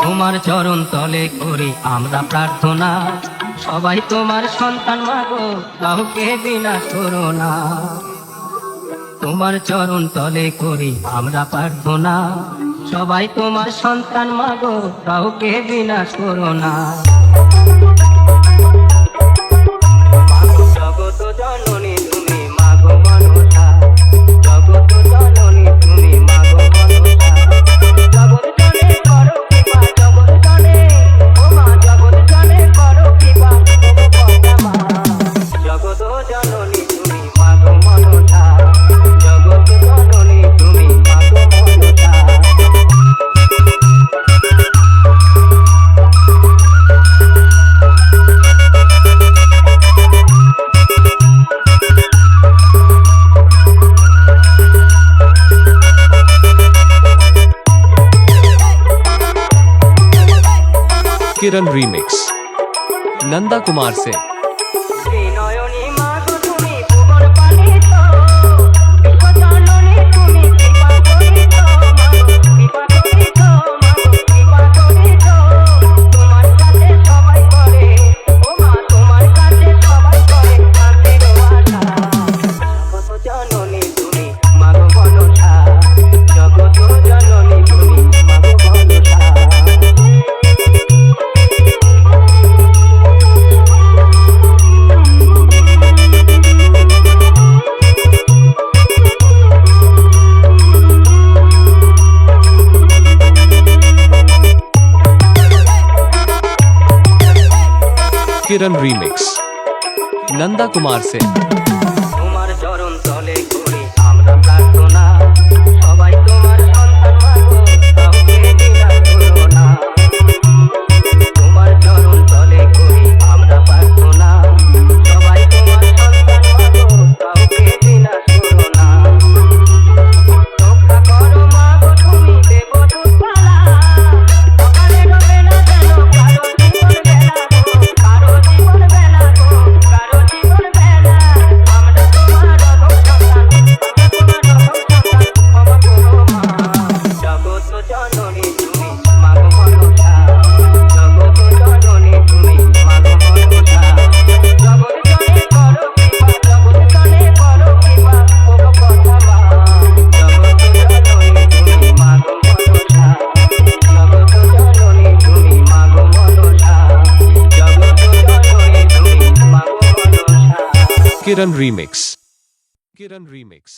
তোমার চরণ তলে করি আমরা প্রার্থনা, সবাই তোমার সন্তান মাগো, কাউকে বিনাশ করো না। তোমার চরণ তলে করি আমরা প্রার্থনা, সবাই তোমার সন্তান মাগো, কাউকে বিনাশ করো না। জগত জননী তুমি মাগো মনসা, জগত জননী তুমি মাগো মনসা, জগৎ জনে করো কৃপা, জগৎ জনে ও মা, জগৎ জনে করো কৃপা, মা জগত জননী তুমি মাগো মনসা, জগৎ জননী তুমি মাগো মনসা। किरण रीमिक्स नंदा कुमार से। किरण रीमिक्स नंदा कुमार से। তোমার চরণ তলে করি আমরা প্রার্থনা, সবাই তোমার সন্তান মাগো, কাউকে বিনাশ করো না। তোমার চরণ তলে করি আমরা প্রার্থনা, সবাই তোমার সন্তান মাগো, কাউকে বিনাশ করো না। রক্ষা করো মাগো তুমি দেবদূত পালা, সকালে রবে না যেন কারো জীবন বেলা, কারো জীবন বেলা গো, কারো জীবন বেলা। আমরা তোমার অধম সন্তান, আমরা তোমার অধম সন্তান, ক্ষমা করো মা। জগৎ জননী তুমি মাগো মনসা, জগৎ জননী তুমি মাগো মনসা, জগৎ জনে করো কৃপা, জগৎ জনে করো কৃপা, ও কথা মা। জগৎ জননী তুমি মাগো মনসা, জগৎ জননী তুমি মাগো মনসা, জগৎ জননী তুমি মাগো মনসা। किरण रीमिक्स। किरण रीमिक्स।